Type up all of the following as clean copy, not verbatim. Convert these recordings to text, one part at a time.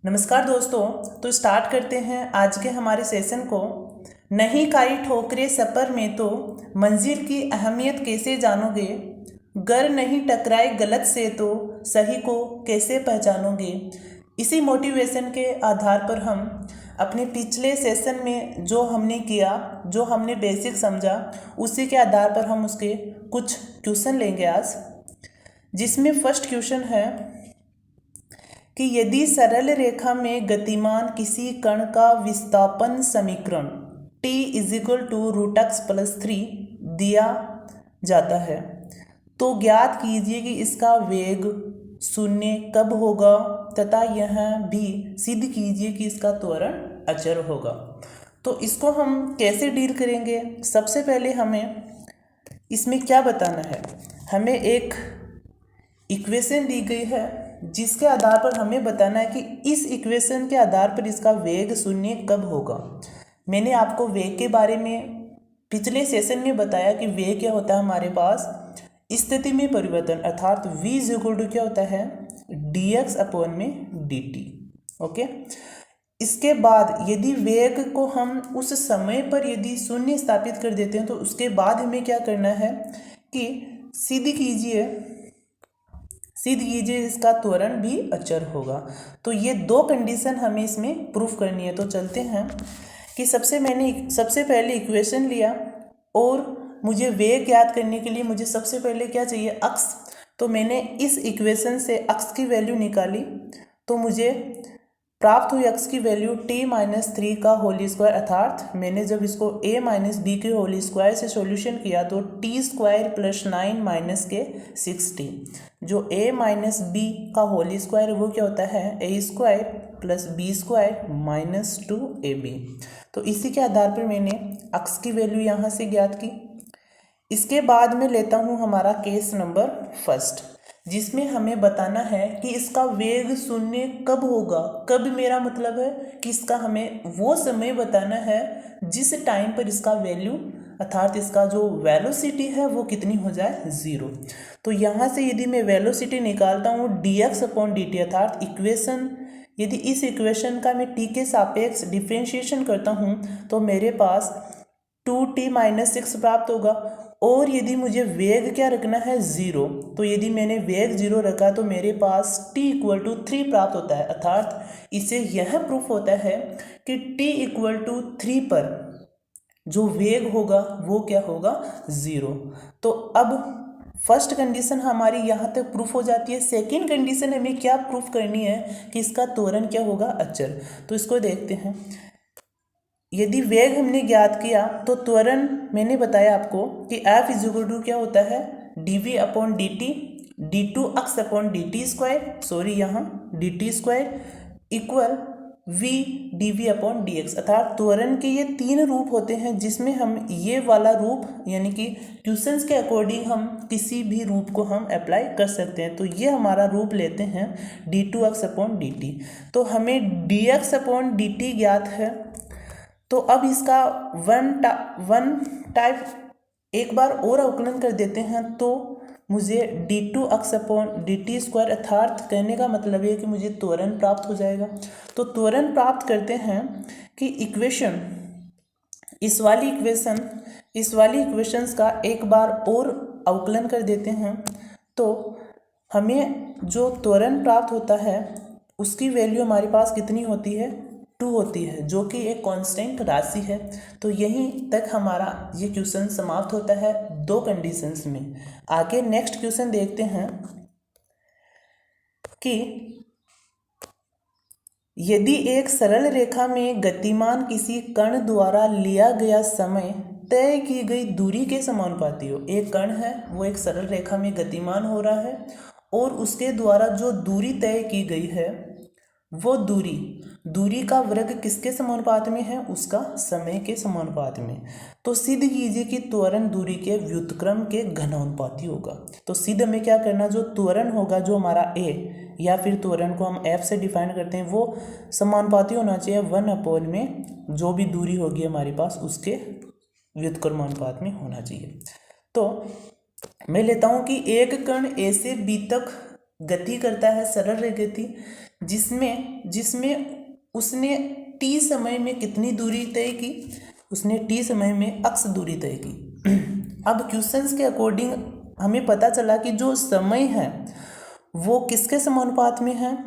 नमस्कार दोस्तों। तो स्टार्ट करते हैं आज के हमारे सेशन को। नहीं खाई ठोकरे सफ़र में तो मंजिल की अहमियत कैसे जानोगे, गर नहीं टकराए गलत से तो सही को कैसे पहचानोगे। इसी मोटिवेशन के आधार पर हम अपने पिछले सेशन में जो हमने किया, जो हमने बेसिक समझा, उसी के आधार पर हम उसके कुछ क्वेश्चन लेंगे आज, जिसमें फर्स्ट क्वेश्चन है कि यदि सरल रेखा में गतिमान किसी कण का विस्थापन समीकरण t √x+3 दिया जाता है तो ज्ञात कीजिए कि इसका वेग शून्य कब होगा तथा यह भी सिद्ध कीजिए कि इसका त्वरण अचर होगा। तो इसको हम कैसे डील करेंगे। सबसे पहले हमें इसमें क्या बताना है, हमें एक इक्वेशन दी गई है जिसके आधार पर हमें बताना है कि इस इक्वेशन के आधार पर इसका वेग शून्य कब होगा। मैंने आपको वेग के बारे में पिछले सेशन में बताया कि वेग क्या होता है, हमारे पास स्थिति में परिवर्तन अर्थात v क्या होता है dx/dt। ओके, इसके बाद यदि वेग को हम उस समय पर यदि शून्य स्थापित कर देते हैं तो उसके बाद हमें क्या करना है कि सिद्ध कीजिए इसका त्वरण भी अचर होगा। तो ये दो कंडीशन हमें इसमें प्रूफ करनी है। तो चलते हैं कि सबसे पहले इक्वेशन लिया और मुझे वेग याद करने के लिए मुझे सबसे पहले क्या चाहिए, अक्स। तो मैंने इस इक्वेशन से अक्स की वैल्यू निकाली तो मुझे प्राप्त हुई अक्स की वैल्यू t-3 का होल स्क्वायर, अर्थात मैंने जब इसको a - b के होल स्क्वायर से सॉल्यूशन किया तो t² + 9 - के 6t, जो a - b का होल स्क्वायर वो क्या होता है a² + b² - 2ab। तो इसी के आधार पर मैंने अक्स की वैल्यू यहाँ से ज्ञात की। इसके बाद में लेता हूँ हमारा केस नंबर फर्स्ट, जिसमें हमें बताना है कि इसका वेग शून्य कब होगा। कब मेरा मतलब है कि इसका हमें वो समय बताना है जिस टाइम पर इसका वैल्यू अर्थात इसका जो वेलोसिटी है वो कितनी हो जाए, 0। तो यहाँ से यदि मैं वेलोसिटी निकालता हूँ dx/dt अर्थात इक्वेशन, यदि इस इक्वेशन का मैं t के सापेक्ष डिफ्रेंशिएशन करता हूँ तो मेरे पास 2t - 6 प्राप्त होगा। और यदि मुझे वेग क्या रखना है, 0, तो यदि मैंने वेग 0 रखा तो मेरे पास t = 3 प्राप्त होता है। अर्थात इससे यह प्रूफ होता है कि t = 3 पर जो वेग होगा वो क्या होगा, 0। तो अब फर्स्ट कंडीशन हमारी यहाँ तक प्रूफ हो जाती है। सेकंड कंडीशन हमें क्या प्रूफ करनी है कि इसका त्वरण क्या होगा, अचर। तो इसको देखते हैं। यदि वेग हमने ज्ञात किया तो त्वरण मैंने बताया आपको कि F = क्या होता है dv/dt d2x/dt², यहाँ dt² इक्वल v dv/dx, अर्थात त्वरण के ये 3 रूप होते हैं जिसमें हम ये वाला रूप यानी कि क्वेश्चंस के अकॉर्डिंग हम किसी भी रूप को हम अप्लाई कर सकते हैं। तो ये हमारा रूप लेते हैं d2x/dt। तो हमें dx/dt ज्ञात है। तो अब इसका वन टाइप एक बार और अवकलन कर देते हैं तो मुझे d2x/dt² अर्थात कहने का मतलब है कि मुझे त्वरण प्राप्त हो जाएगा। तो त्वरण प्राप्त करते हैं कि इक्वेशन, इस वाली इक्वेशंस का एक बार और अवकलन कर देते हैं तो हमें जो त्वरण प्राप्त होता है उसकी वैल्यू हमारे पास कितनी होती है, 2 होती है, जो कि एक कांस्टेंट राशि है। तो यहीं तक हमारा ये क्वेश्चन समाप्त होता है दो कंडीशंस में। आगे नेक्स्ट क्वेश्चन देखते हैं कि यदि एक सरल रेखा में गतिमान किसी कण द्वारा लिया गया समय तय की गई दूरी के समानुपाती हो। एक कण है वो एक सरल रेखा में गतिमान हो रहा है और उसके द्वारा जो दूरी तय की गई है वो दूरी का वर्ग किसके समानुपात में है, उसका समय के समानुपात में। तो सिद्ध कीजिए कि त्वरण दूरी के व्युत्क्रम के घनानुपाती होगा। तो सिद्ध में क्या करना, जो त्वरण होगा, जो हमारा a या फिर त्वरण को हम f से डिफाइन करते हैं, वो समानुपाती होना चाहिए 1 में जो भी दूरी होगी हमारे पास उसके व्युत्क्रमानुपात में होना चाहिए। तो मैं लेता हूँ कि एक कण a से b तक गति करता है, सरल गति, जिसमें जिसमें उसने t समय में कितनी दूरी तय की, उसने t समय में x दूरी तय की। अब क्वेश्चंस के अकॉर्डिंग हमें पता चला कि जो समय है वो किसके समानुपात में है,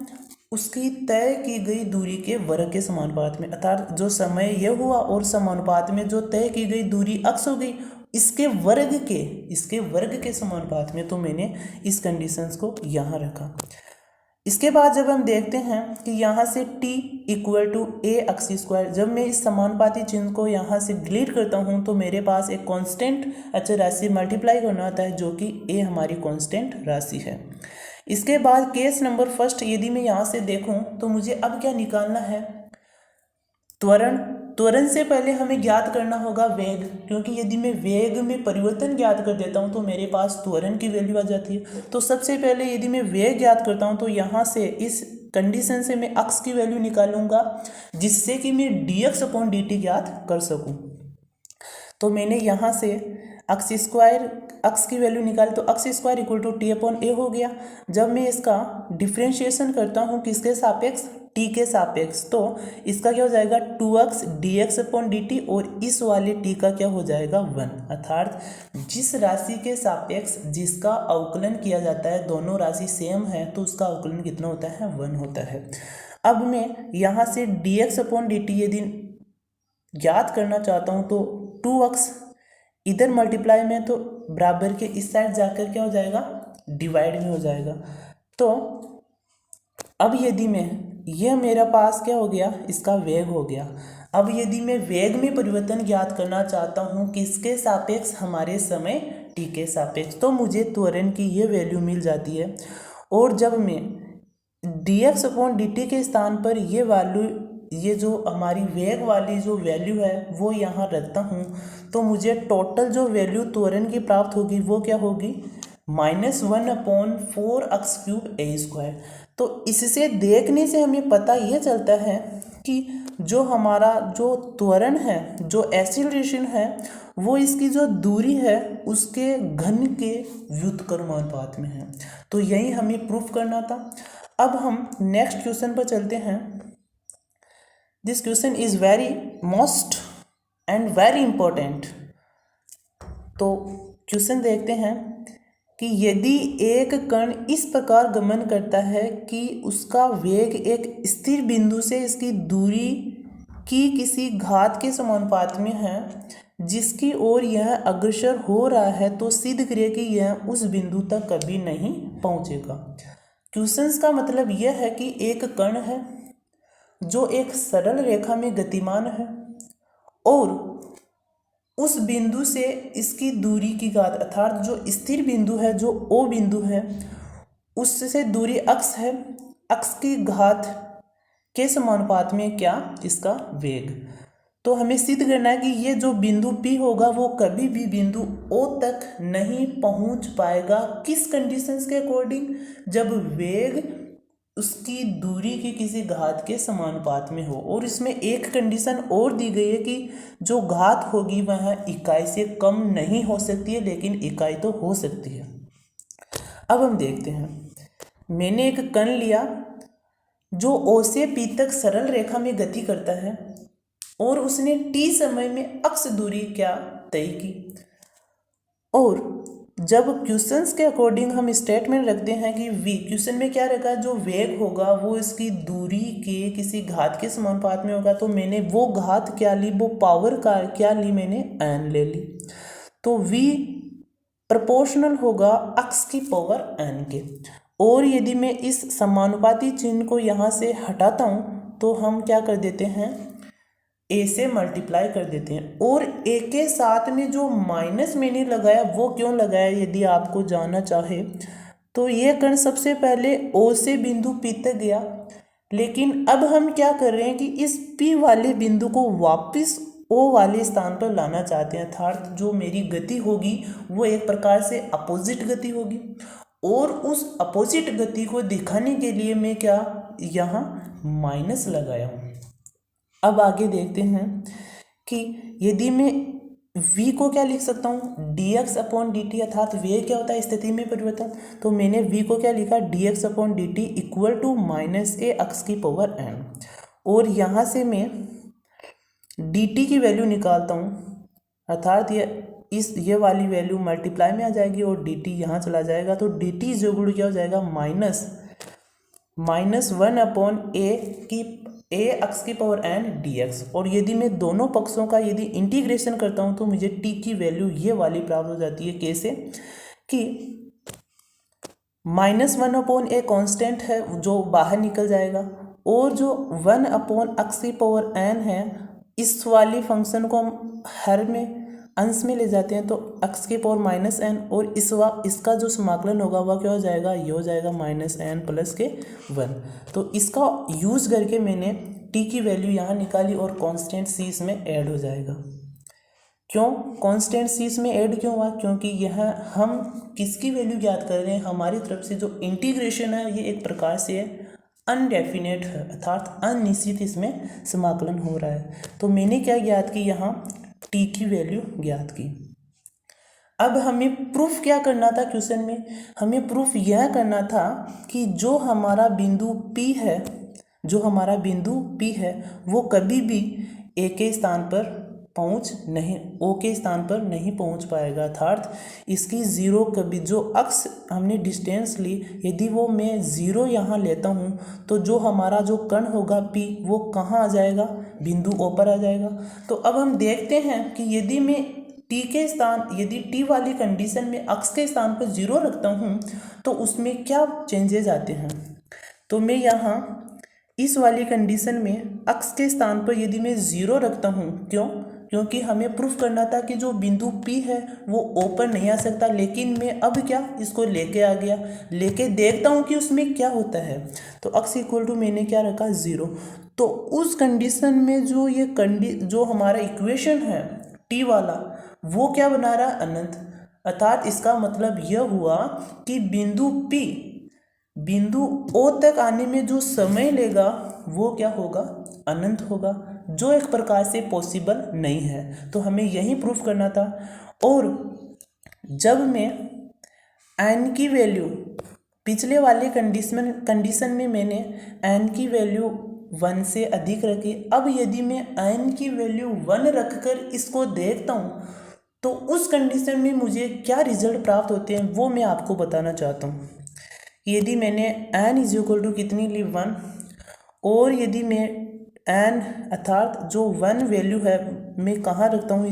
उसकी तय की गई दूरी के वर्ग के समानुपात में। अर्थात जो समय यह हुआ और समानुपात में जो तय की गई दूरी x हो गई, इसके वर्ग के समानुपात में। तो मैंने इस कंडीशंस को यहाँ रखा। इसके बाद जब हम देखते हैं कि यहाँ से t equal to a x square, जब मैं इस समानुपाती चिन्ह को यहाँ से डिलीट करता हूँ तो मेरे पास एक कांस्टेंट अचर राशि मल्टीप्लाई करना होता है, जो कि a हमारी कांस्टेंट राशि है। इसके बाद केस नंबर फर्स्ट, यदि मैं यहाँ से देखूँ तो मुझे अब क्या निकालना है, त्वरण से पहले हमें ज्ञात करना होगा वेग, क्योंकि यदि मैं वेग में परिवर्तन ज्ञात कर देता हूं तो मेरे पास त्वरण की वैल्यू आ जाती है। तो सबसे पहले यदि मैं वेग ज्ञात करता हूं तो यहाँ से इस कंडीशन से मैं x की वैल्यू निकालूंगा, जिससे कि मैं dx अपॉन dt ज्ञात कर सकूं। तो मैंने यहाँ से x की वैल्यू निकाली, तो x square equal to t upon a हो गया। जब मैं इसका डिफ्रेंशिएशन करता हूँ किसके सापेक्ष, t के सापेक्ष, तो इसका क्या हो जाएगा 2x dx अपॉन dt, और इस वाले t का क्या हो जाएगा 1। अर्थात जिस राशि के सापेक्ष जिसका अवकलन किया जाता है, दोनों राशि सेम है, तो उसका अवकलन कितना होता है 1 होता है। अब मैं यहाँ से dx अपॉन dt यदि ज्ञात करना चाहता हूँ तो 2x इधर मल्टीप्लाई में, तो बराबर के इस साइड जाकर क्या हो जाएगा डिवाइड में हो जाएगा। तो अब यदि मैं, यह मेरा पास क्या हो गया, इसका वेग हो गया। अब यदि मैं वेग में परिवर्तन ज्ञात करना चाहता हूँ किसके सापेक्ष, हमारे समय t के सापेक्ष, तो मुझे त्वरण की ये वैल्यू मिल जाती है। और जब मैं dx अपॉन dt के स्थान पर ये वैल्यू, ये जो हमारी वेग वाली जो वैल्यू है वो यहाँ रखता हूँ, तो मुझे टोटल जो वैल्यू त्वरण की प्राप्त होगी वो क्या होगी -1 अपॉन 4x³ a स्क्वायर। तो इससे देखने से हमें पता ये चलता है कि जो हमारा जो त्वरण है, जो एक्सीलरेशन है, वो इसकी जो दूरी है उसके घन के व्युत्क्रमानुपात में है। तो यही हमें प्रूफ करना था। अब हम नेक्स्ट क्वेश्चन पर चलते हैं। This question is very most and very important. तो क्वेश्चन देखते हैं कि यदि एक कण इस प्रकार गमन करता है कि उसका वेग एक स्थिर बिंदु से इसकी दूरी की किसी घात के समानुपात में है, जिसकी ओर यह अग्रसर हो रहा है, तो सिद्ध करिए कि यह उस बिंदु तक कभी नहीं पहुंचेगा। क्वेश्चंस का मतलब यह है कि एक कण है जो एक सरल रेखा में गतिमान है और उस बिंदु से इसकी दूरी की घात, अर्थात जो स्थिर बिंदु है, जो ओ बिंदु है, उससे दूरी x है, x की घात के समानुपात में क्या, इसका वेग। तो हमें सिद्ध करना है कि ये जो बिंदु P होगा वो कभी भी बिंदु O तक नहीं पहुंच पाएगा। किस कंडीशंस के अकॉर्डिंग, जब वेग उसकी दूरी की किसी घात के समानुपात में हो। और इसमें एक कंडीशन और दी गई है कि जो घात होगी वह इकाई से कम नहीं हो सकती है, लेकिन इकाई तो हो सकती है। अब हम देखते हैं, मैंने एक कण लिया जो O से P तक सरल रेखा में गति करता है और उसने t समय में x दूरी क्या तय की। और जब क्वेश्चंस के अकॉर्डिंग हम स्टेटमेंट रखते हैं कि क्वेश्चन में क्या रखा है, जो वेग होगा वो इसकी दूरी के किसी घात के समानुपात में होगा, तो मैंने वो घात क्या ली, वो पावर का क्या ली, मैंने n ले ली। तो v प्रोपोर्शनल होगा x की पावर n के। और यदि मैं इस समानुपाती चिन्ह को यहाँ से हटाता हूँ तो हम क्या कर देते हैं, a से मल्टीप्लाई कर देते हैं। और a के साथ में जो माइनस मैंने लगाया वो क्यों लगाया, यदि आपको जानना चाहे तो ये कण सबसे पहले O से बिंदु P तक गया, लेकिन अब हम क्या कर रहे हैं कि इस P वाले बिंदु को वापस O वाले स्थान पर लाना चाहते हैं। अर्थात जो मेरी गति होगी वो एक प्रकार से अपोजिट गति होगी, और उस अपोजिट गति को दिखाने के लिए मैं क्या यहाँ माइनस लगाया हूँ। अब आगे देखते हैं कि यदि मैं v को क्या लिख सकता हूँ, dx अपॉन dt, अर्थात वेग क्या होता है, स्थिति में परिवर्तन। तो मैंने v को क्या लिखा, dx upon dt equal to minus a x की पावर n, और यहाँ से मैं dt की वैल्यू निकालता हूँ, अर्थात ये वाली वैल्यू मल्टीप्लाई में आ जाएगी और dt यहाँ चला जाएगा। तो dt जो गुण क्या हो जाएगा, माइनस 1 अपॉन a x की पावर n dx। और यदि मैं दोनों पक्षों का यदि इंटीग्रेशन करता हूँ तो मुझे t की वैल्यू ये वाली प्राप्त हो जाती है। कैसे कि -1 अपॉन a कांस्टेंट है जो बाहर निकल जाएगा, और जो 1 अपॉन x की पावर n है, इस वाली फंक्शन को हम हर में अंश में ले जाते हैं तो x की पावर -n, और इसका जो समाकलन होगा वह क्या हो जाएगा, ये हो जाएगा -n प्लस के 1। तो इसका यूज करके मैंने t की वैल्यू यहाँ निकाली और कांस्टेंट c इसमें ऐड हो जाएगा। क्यों कांस्टेंट c इसमें ऐड क्यों हुआ, क्योंकि यह हम किसकी वैल्यू ज्ञात कर रहे हैं, हमारी तरफ से जो इंटीग्रेशन है ये एक प्रकार से अनडेफिनेट है, अर्थात अनिश्चित इसमें समाकलन हो रहा है। तो मैंने क्या ज्ञात की, यहाँ t की वैल्यू ज्ञात की। अब हमें प्रूफ क्या करना था, क्वेश्चन में हमें प्रूफ यह करना था कि जो हमारा बिंदु P है वो कभी भी A के स्थान पर O के स्थान पर नहीं पहुंच पाएगा, अर्थात इसकी जीरो कभी, जो अक्स हमने डिस्टेंस ली, यदि वो मैं जीरो यहाँ लेता हूँ तो जो हमारा जो कण होगा P वो कहाँ आ जाएगा, बिंदु O पर आ जाएगा। तो अब हम देखते हैं कि यदि मैं यदि t वाली कंडीशन में अक्स के स्थान पर जीरो रखता हूँ तो उसमें क्या चेंजेस आते हैं। तो मैं यहाँ इस वाली कंडीशन में अक्स के स्थान पर यदि मैं जीरो रखता हूँ, क्योंकि हमें प्रूफ करना था कि जो बिंदु P है वो O पर नहीं आ सकता, लेकिन मैं अब क्या इसको लेके आ गया, लेके देखता हूँ कि उसमें क्या होता है। तो x इक्वल टू मैंने क्या रखा, 0। तो उस कंडीशन में जो हमारा इक्वेशन है t वाला वो क्या बना रहा है, अनंत। अर्थात इसका मतलब यह हुआ कि बिंदु O तक आने में जो समय लेगा वो क्या होगा, अनंत होगा, जो एक प्रकार से पॉसिबल नहीं है। तो हमें यही प्रूफ करना था। और जब मैं n की वैल्यू पिछले वाले कंडीशन में मैंने n की वैल्यू 1 से अधिक रखी, अब यदि मैं n की वैल्यू 1 रखकर इसको देखता हूँ तो उस कंडीशन में मुझे क्या रिजल्ट प्राप्त होते हैं वो मैं आपको बताना चाहता हूँ। यदि मैंने n इज इक्वल टू कितनी ली, 1, और यदि मैं n अर्थात जो 1 वैल्यू है मैं कहाँ रखता हूँ,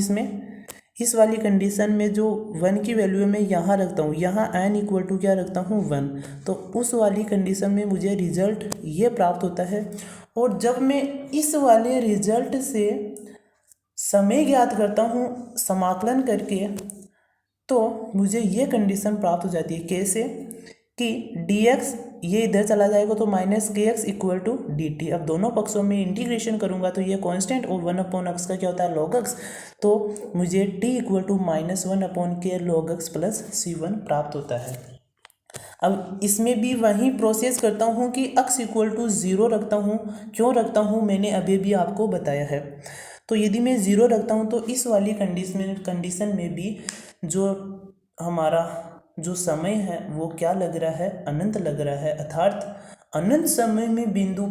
इस वाली कंडीशन में जो 1 की वैल्यू है मैं यहाँ रखता हूँ, यहाँ n इक्वल टू क्या रखता हूँ, 1। तो उस वाली कंडीशन में मुझे रिजल्ट ये प्राप्त होता है। और जब मैं इस वाले रिजल्ट से समय ज्ञात करता हूँ समाकलन करके, तो मुझे ये कंडीशन प्राप्त हो जाती है। कैसे कि dx ये इधर चला जाएगा तो -kx इक्वल टू dt। अब दोनों पक्षों में इंटीग्रेशन करूंगा तो ये कांस्टेंट और 1 अपॉन x का क्या होता है, log x। तो मुझे t equal to -1 upon k log x plus c1 प्राप्त होता है। अब इसमें भी वही प्रोसेस करता हूँ कि x इक्वल टू 0 रखता हूँ। क्यों रखता हूँ मैंने अभी भी आपको बताया है। तो यदि मैं 0 रखता हूँ तो इस वाली कंडीशन में भी जो हमारा जो समय है वो क्या लग रहा है, अनंत लग रहा है, अर्थात अनंत समय में बिंदु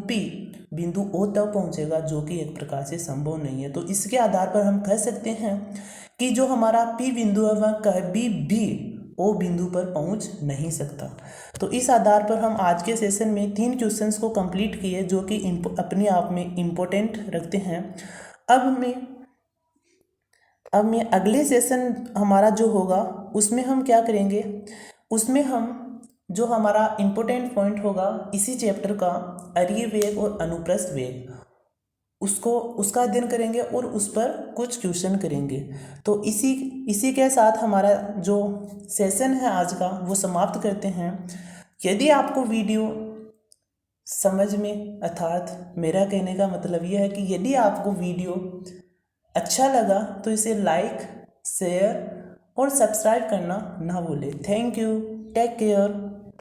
O तक पहुँचेगा, जो कि एक प्रकार से संभव नहीं है। तो इसके आधार पर हम कह सकते हैं कि जो हमारा P बिंदु है वह कभी भी O बिंदु पर पहुँच नहीं सकता। तो इस आधार पर हम आज के सेशन में 3 क्वेश्चंस को कंप्लीट किए जो कि अपने आप में इम्पोर्टेंट रखते हैं। अब मैं अगले सेशन हमारा जो होगा उसमें हम क्या करेंगे, उसमें हम जो हमारा इम्पोर्टेंट पॉइंट होगा इसी चैप्टर का अरीय वेग और अनुप्रस्थ वेग, उसका अध्ययन करेंगे और उस पर कुछ क्वेश्चन करेंगे। तो इसी के साथ हमारा जो सेशन है आज का वो समाप्त करते हैं। यदि आपको वीडियो समझ में, अर्थात मेरा कहने का मतलब यह है कि यदि आपको वीडियो अच्छा लगा तो इसे लाइक, शेयर और सब्सक्राइब करना ना भूलें। Thank you, take care.